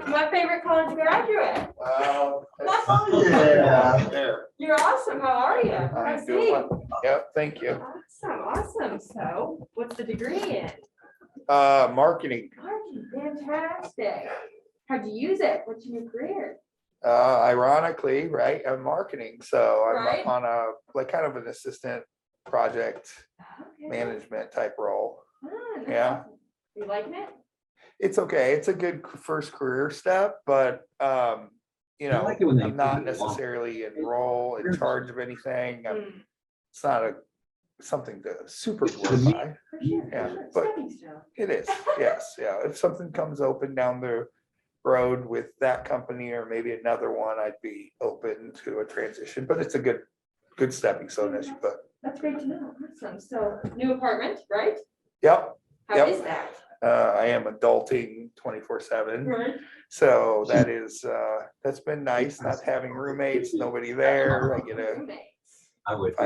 My favorite college graduate. Wow. Yeah. You're awesome. How are you? I'm How's doing it? well. Yep, thank you. Awesome, awesome. So what's the degree in? Marketing, Marketing, fantastic. How'd you use it? What's your career? ironically, right, I'm marketing, so Right. I'm on a, like, kind of an assistant project Okay. management type role. Ah, that's Yeah. awesome. You liking it? It's okay, it's a good first career step, but, you I know, like it when they I'm not do it long. necessarily in charge of anything. Hmm, It's not something to super To me- glorify. For sure, Yeah, for sure. but- Stepping stone. It is, yes, yeah. If something comes open down the road with that company or maybe another one, I'd be open to a transition, but it's a good stepping stone, as you put. That's great to know. Awesome. So new apartment, right? Yep, How Yep. is that? I am adulting 24/7, Right. so that's been nice, not having roommates, nobody there. I get a, Roommates. I would. if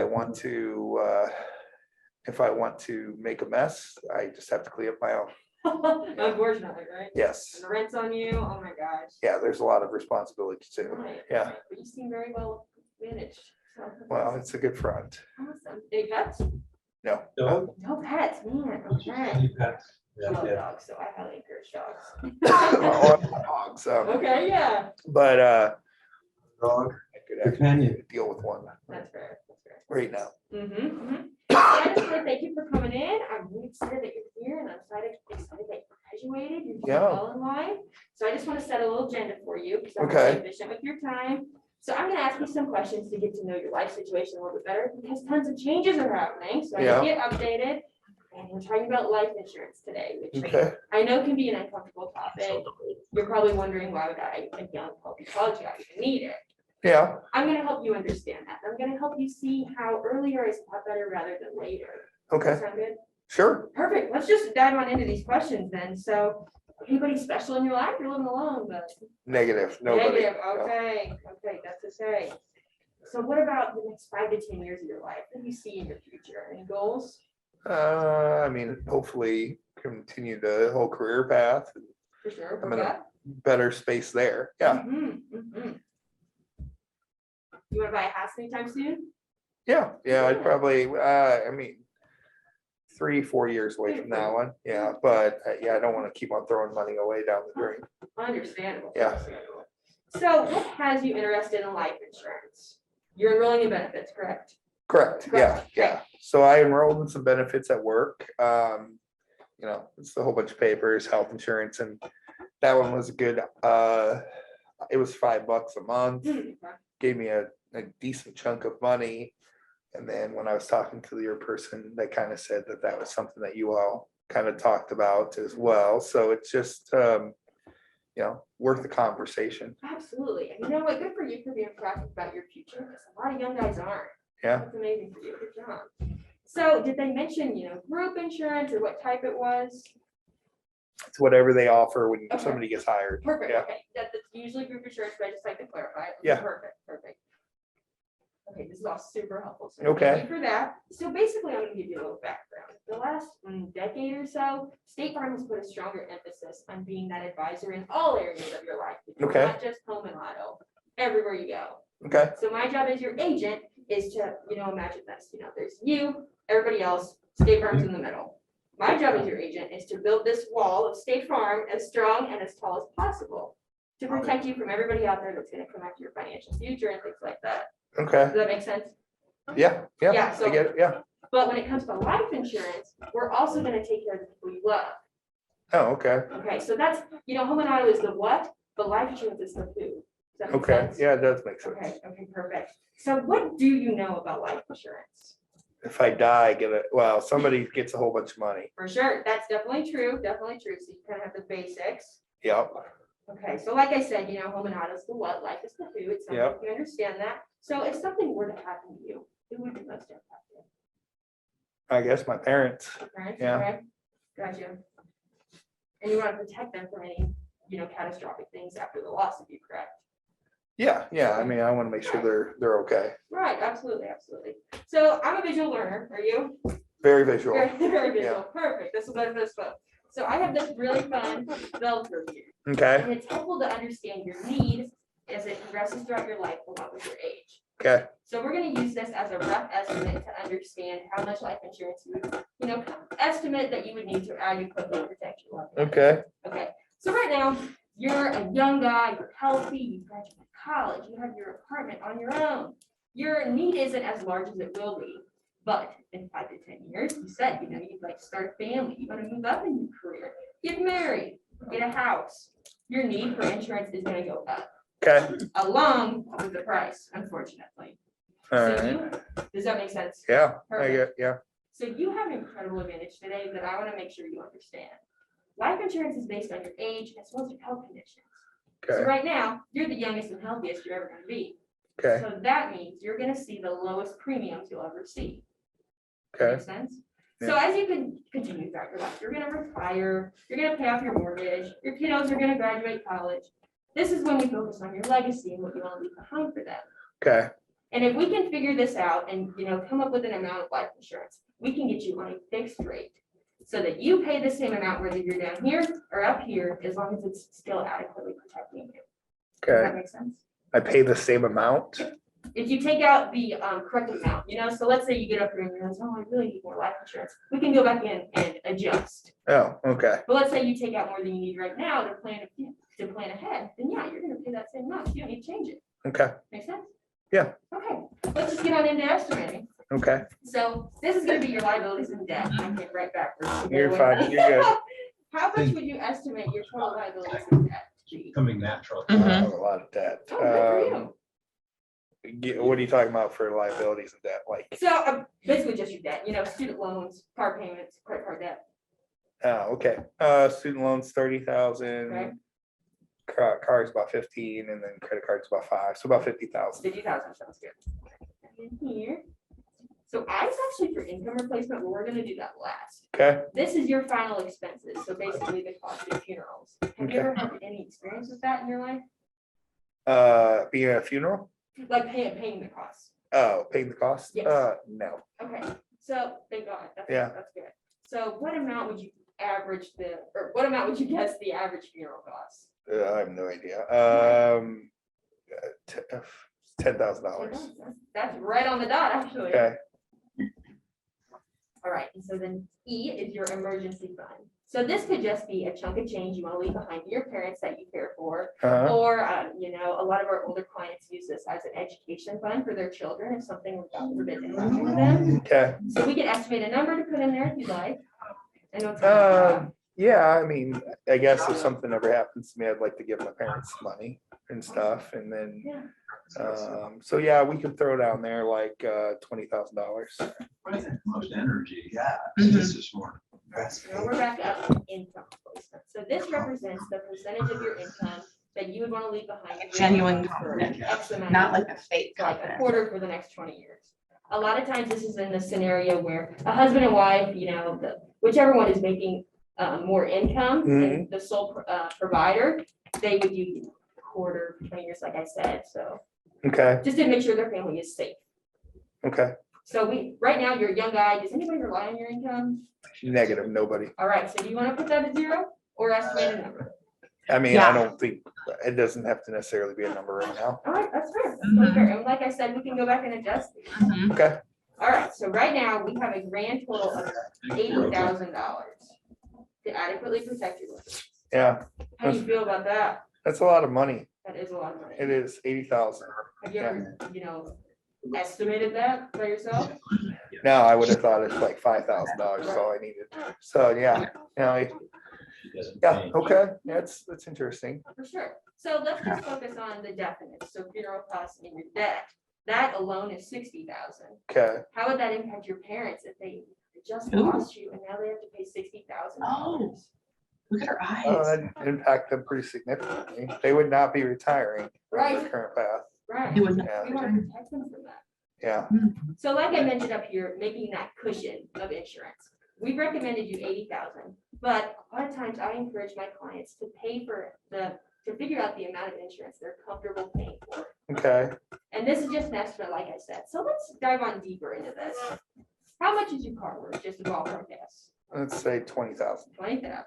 I want to make a mess, I just have to clean up my own. Unfortunately, right? Yes, And the rent's on you. Oh my gosh. yeah, there's a lot of responsibility too. Right, Yeah, right. But you seem very well managed. So that's well, awesome. it's a good front. Awesome. Any pets? No, Dog? No pets, man. Okay. Any pets? I love Yeah. dogs, so I highly encourage dogs. well, I'm a dog, so, Okay, yeah. but Dog. I could actually Companion. deal with one That's fair. That's fair. right now. Mm-hmm. I just want to thank you for coming in. I'm really excited that you're here and I'm excited that you graduated. You're doing Yeah. well in life. So I just want to set a little agenda for you because I'm Okay. really efficient with your time. So I'm going to ask you some questions to get to know your life situation a little bit better because tons of changes are happening. So I Yeah. need to get updated. And we're talking about life insurance today, which Okay, I know can be an uncomfortable topic. You're probably wondering why would a young healthy college guy even need it? yeah, I'm gonna help you understand that. I'm gonna help you see how earlier is a lot better rather than later. Does that okay, sound good? sure. Perfect. Let's just dive on into these questions then. So anybody special in your life? You're living alone, but Negative, nobody. negative. Okay, okay, that's to say. So what about the next 5 to 10 years of your life? What do you see in your future? Any goals? I mean, hopefully continue the whole career path, For sure. I'm for in a- that? better space there. Yeah, Mhm, mhm. You wanna buy a house anytime soon? yeah, I'd Yeah. probably, I mean, 3-4 years away from that one. Yeah, but yeah, I don't want to keep on throwing money away down the drain. Understandable. Yeah. Understandable. So what has you interested in life insurance? You're enrolling in benefits, correct? Correct, yeah, Correct, yeah. So I enrolled in some benefits at work. You know, it's a whole bunch of papers, health insurance, and that one was good. It was $5 a month, gave me a decent chunk of money. And then when I was talking to your person, they kind of said that that was something that you all kind of talked about as well. So it's just, you know, worth the conversation. Absolutely. And you know what? Good for you for being proactive about your future because a lot of young guys aren't. Yeah. That's amazing for you. Good job. So did they mention, group insurance or what type it was? It's whatever they offer when Okay. somebody gets hired. Perfect. Yeah. Okay. That's usually group insurance, but I just like to clarify. it. Yeah. Perfect. Perfect. Okay, this is all super helpful. So Okay. thank you for that. So basically, I'm gonna give you a little background. The last decade or so, State Farm has put a stronger emphasis on being that advisor in all areas of your life. Okay. Not just home and auto, everywhere you go. Okay, So my job as your agent is to, imagine this, there's you, everybody else, State Farm's in the middle. My job as your agent is to build this wall of State Farm as strong and as tall as possible to protect you from everybody out there that's gonna come after your financial future and things like that. okay. Does that make sense? Yeah, Yeah, I so- get it. Yeah. But when it comes to life insurance, we're also gonna take care of the people you love. Oh, okay. Okay, so that's, home and auto is the what, but life insurance is the who. Does that make Okay. sense? Yeah, it does make sense. Okay, perfect. So what do you know about life insurance? If I die, somebody gets a whole bunch of money. For sure, that's definitely true, definitely true. So you kind of have the basics. Yep. Okay, so like I said, home and auto is the what, life is the who. It sounds Yep. like you understand that. So if something were to happen to you, who would be most impacted? I guess my parents. Right? Yeah. Okay, gotcha. And you want to protect them from any, catastrophic things after the loss of you, correct? Yeah. I mean, I want to make sure they're okay. Right, absolutely, absolutely. So I'm a visual learner, are you? Very visual. Very visual, perfect, this will benefit us both. So I have this really fun Velcro here, Okay, and it's helpful to understand your need as it progresses throughout your life along with your age. okay, So we're gonna use this as a rough estimate to understand how much life insurance you would, estimate that you would need to adequately protect your loved ones. okay, Okay, so right now, you're a young guy, you're healthy, you graduated college, you have your apartment on your own. Your need isn't as large as it will be, but in 5 to 10 years, you said, you'd like to start a family, you want to move up in your career, get married, get a house. Your need for insurance is gonna go up, okay, along with the price, unfortunately. all So right, does that make sense? yeah, I Perfect. get, yeah, So you have an incredible advantage today that I want to make sure you understand. Life insurance is based on your age as well as your health conditions. So okay, right now, you're the youngest and healthiest you're ever going to be. okay, So that means you're going to see the lowest premiums you'll ever see. okay, Makes sense? So as you can continue throughout your life, you're going to retire, you're going to pay off your mortgage, your kiddos are going to graduate college. This is when we focus on your legacy and what you want to leave behind for them. okay, And if we can figure this out and, come up with an amount of life insurance, we can get you on a fixed rate so that you pay the same amount whether you're down here or up here, as long as it's still adequately protecting you. Does okay. that make sense? I pay the same amount? If you take out the correct amount, so let's say you get up here and you realize, oh, I really need more life insurance. We can go back in and adjust. Oh, okay, But let's say you take out more than you need right now to plan ahead, then yeah, you're gonna pay that same amount. You don't need to change it. okay, Make sense? Yeah. Okay, let's just get on into estimating. okay, So this is gonna be your liabilities and debt. I get right backwards. you're fine, you're good. How much would you estimate your total liabilities and debt to be? Coming natural. I have a lot of debt. Oh, good for you. What are you talking about for liabilities and debt, like, So basically just your debt, student loans, car payments, credit card debt. oh, okay, student loans 30,000. Okay. Car's about 15, and then credit card's about 5, so about 50,000. 50,000 sounds good. And then here. So I was actually for income replacement, but we're gonna do that last. Okay, This is your final expenses, so basically the cost of funerals. Have you ever had any experience with that in your life? being at a funeral, Like paying the cost? oh, paying the cost? Yes. No, Okay, so thank God, Yeah. that's good. So what amount would you what amount would you guess the average funeral costs? I have no idea. $10,000. That's right on the dot, actually. Okay, All right, and so then E is your emergency fund. So this could just be a chunk of change you want to leave behind to your parents that you care for. Or, a lot of our older clients use this as an education fund for their children if something were God forbid to happen to them. okay, So we can estimate a number to put in there if you'd like. I know it's kind of, yeah, I mean, I guess if something ever happens to me, I'd like to give my parents money and stuff, and then, yeah. so yeah, we could throw down there like $20,000. Most energy, yeah. Mhm. This is more. Now we're back up to income replacement. So this represents the percentage of your income that you would want to leave behind. in your Genuine life for confidence, X amount not of like a fake like a confidence. quarter for the next 20 years. A lot of times this is in the scenario where a husband and wife, whichever one is making more income and the sole provider, they would do quarter for 20 years, like I said. So Okay, just to make sure their family is safe. okay, So right now, you're a young guy. Does anybody rely on your income? negative, nobody. All right, so do you want to put that at 0 or estimate a number? I mean, Yeah. I don't think, it doesn't have to necessarily be a number right now. All right, that's fair. That's totally Mhm. fair. And like I said, we can go back and adjust these. Mhm. Okay, All right, so right now, we have a grand total of $80,000 to adequately protect your loved ones. yeah, How do you feel about that? that's a lot of money. That is a lot of money. It is 80,000. Have you ever, estimated that by yourself? Now, I would have thought it's like $5,000 is all I needed. So, yeah, yeah, okay, that's interesting. For sure. So let's just focus on the definite. So funeral costs and your debt. That alone is 60,000. Okay, How would that impact your parents if they just Ooh. lost you and now they have to pay $60,000? Look at her oh, eyes. that'd impact them pretty significantly. They would not be retiring from their Right. current path. Right. It We was Yeah, want to protect them from that. yeah, So like I mentioned up here, making that cushion of insurance. We recommended you 80,000, but a lot of times I encourage my clients to pay for to figure out the amount of insurance they're comfortable paying for. okay. And this is just an estimate, like I said. So let's dive on deeper into this. How much is your car worth? Just a ballpark guess. Let's say 20,000. 20,000.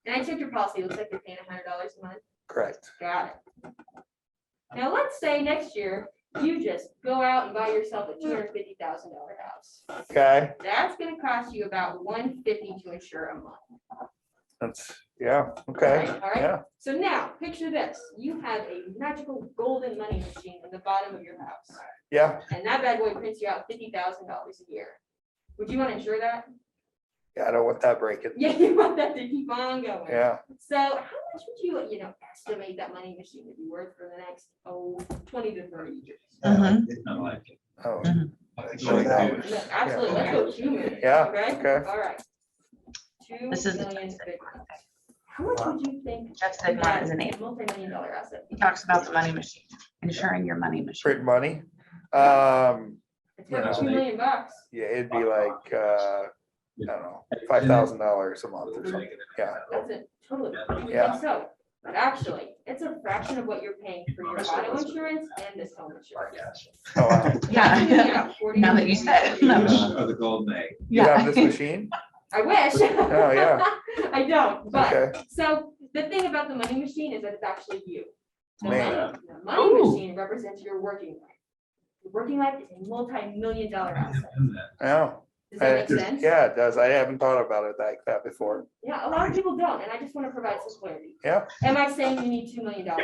And I checked your policy, it looks like you're paying $100 a month. Correct. Got it. Now, let's say next year, you just go out and buy yourself a $250,000 house. Okay, That's gonna cost you about $150 to insure a month. that's, yeah, okay, All right. yeah, So now, picture this, you have a magical golden money machine in the bottom of your house, yeah, and that bad boy prints you out $50,000 a year. Would you want to insure that? yeah, I don't want that breaking. Yeah, you want that to keep on going. Yeah, So how much would you, estimate that money machine to be worth for the next, 20 to 30 years? Mhm. I like it. oh, I think $1 million. so. Yeah, absolutely, let's go 2 million. Yeah, Okay, okay. all right. 2 This is the million Jeff big ones. How much would you think? Jeff Sigmund is an that agent. multi-million-dollar asset? He talks about the money machine, insuring your money machine. print money. It's you worth know, $2 million. Yeah, it'd be like, I don't know, $5,000 a month or something, yeah. That's it, totally. You would Yeah. think so, but actually, it's a fraction of what you're paying for your auto insurance and this home insurance. Oh, wow. Yeah. Now that you said it. Or the golden egg. You have this machine? I wish. Oh, yeah. I don't, but, Okay, so the thing about the money machine is that it's actually you. The Man. money Ooh. machine represents your working life. Your working life is a multi-million-dollar asset. oh, Does that make sense? yeah, it does. I haven't thought about it like that before. Yeah, a lot of people don't, and I just want to provide some clarity. Yeah. Am I saying you need $2 million? No,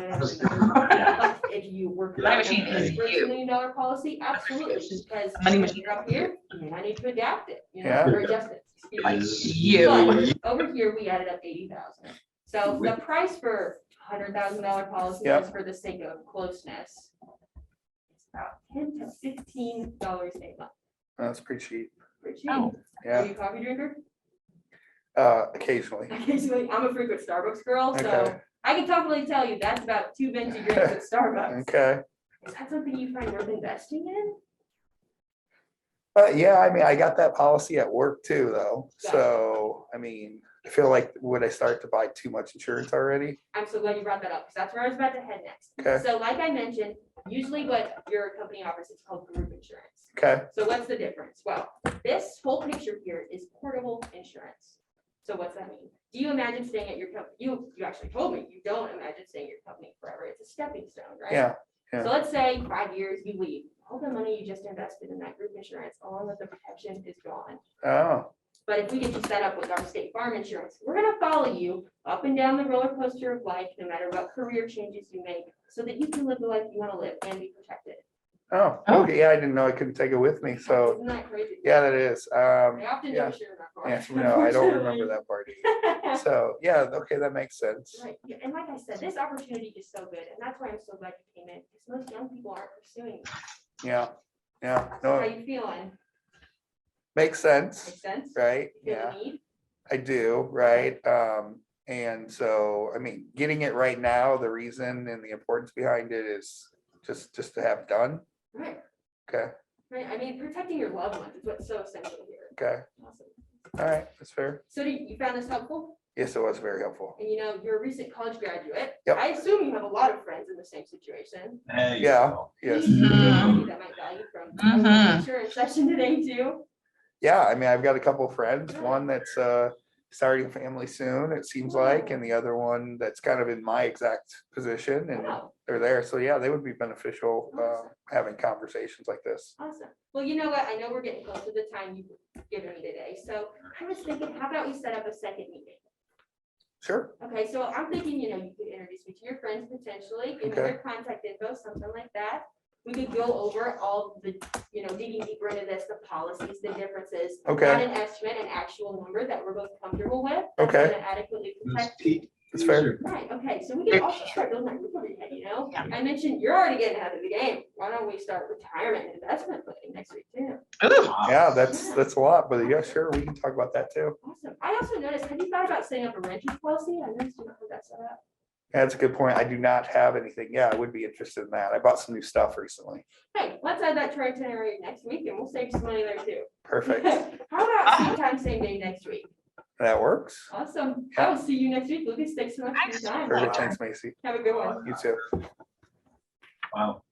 no, no, no. Like, if you work. Money machine is for a you. $2 million policy, absolutely, because Money machine you're up here, you might need to adapt it, Yeah. or adjust it. excuse me. Like Is- you. But over here, we added up 80,000. So the price for $100,000 policy Yep. is for the sake of closeness. It's about $10 to $15 a month. That's pretty cheap. Pretty cheap. Oh. Are Yeah, you a coffee drinker? occasionally. Occasionally, I'm a frequent Starbucks girl, so Okay, I can totally tell you that's about 2 venti drinks at Starbucks. okay. Is that something you find worth investing in? Yeah, I mean, I got that policy at work too, though. So, I mean, I feel like, would I start to buy too much insurance already? I'm so glad you brought that up, because that's where I was about to head next. Okay. So like I mentioned, usually what your company offers is called group insurance. Okay, So what's the difference? Well, this whole picture here is portable insurance. So what's that mean? Do you imagine staying at your company? You actually told me you don't imagine staying at your company forever. It's a stepping stone, right? yeah, So let's say 5 years you leave, all the money you just invested in that group insurance, along with the protection is gone. oh, But if we get you set up with our State Farm insurance, we're gonna follow you up and down the roller coaster of life, no matter what career changes you make, so that you can live the life you wanna live and be protected. oh, okay, yeah, I didn't know I couldn't take it with me, so, Isn't that crazy? yeah, that is, I often yeah. don't share that part. yeah, no, I don't remember that part either. that. So, yeah, okay, that makes sense. Right, yeah, and like I said, this opportunity is so good, and that's why I'm so glad you came in, because most young people aren't pursuing this. Yeah, yeah, So how no, you feeling? makes sense, Make sense? right? Feel Yeah. the need? I do, right? And so, I mean, getting it right now, the reason and the importance behind it is just to have it done. Right, Okay, right, I mean, protecting your loved ones is what's so essential here. okay, Awesome. all right, that's fair. So you found this helpful? Yes, it was very helpful. And you're a recent college graduate. Yep. I assume you have a lot of friends in the same situation. There you Yeah, go. yes. Mhm. That might value from Mhm. our insurance session today too. Yeah, I mean, I've got a couple of friends, one that's starting a family soon, it seems like, and the other one that's kind of in my exact position and Wow, they're there. So yeah, they would be beneficial having conversations like this. awesome. Well, you know what? I know we're getting close to the time you've given me today. So I was thinking, how about we set up a second meeting? Sure, Okay, so I'm thinking, you could introduce me to your friends potentially, give me Okay. their contact info, something like that. We could go over all the, digging deeper into this, the policies, the differences. Okay. Not an estimate, an actual number that we're both comfortable with. that's Okay. gonna Adequately This protect. Pete. That's fair. Right, okay, so we can also start building that roof over your head, Yeah. I mentioned you're already getting ahead of the game. Why don't we start retirement and investment planning next week too? Ooh, Yeah, that's a lot, but yeah, sure, we can talk about that too. Awesome. I also noticed, have you thought about setting up a renter's policy? I noticed you don't have that set up. That's a good point. I do not have anything. Yeah, I would be interested in that. I bought some new stuff recently. Hey, let's add that to our itinerary next week and we'll save some money there too. Perfect. How about same time, same day next week? That works. Awesome. I will see you next week. Lucas, thanks so much for your time. Perfect. Thanks, Macy. Have a good one. You too. Wow.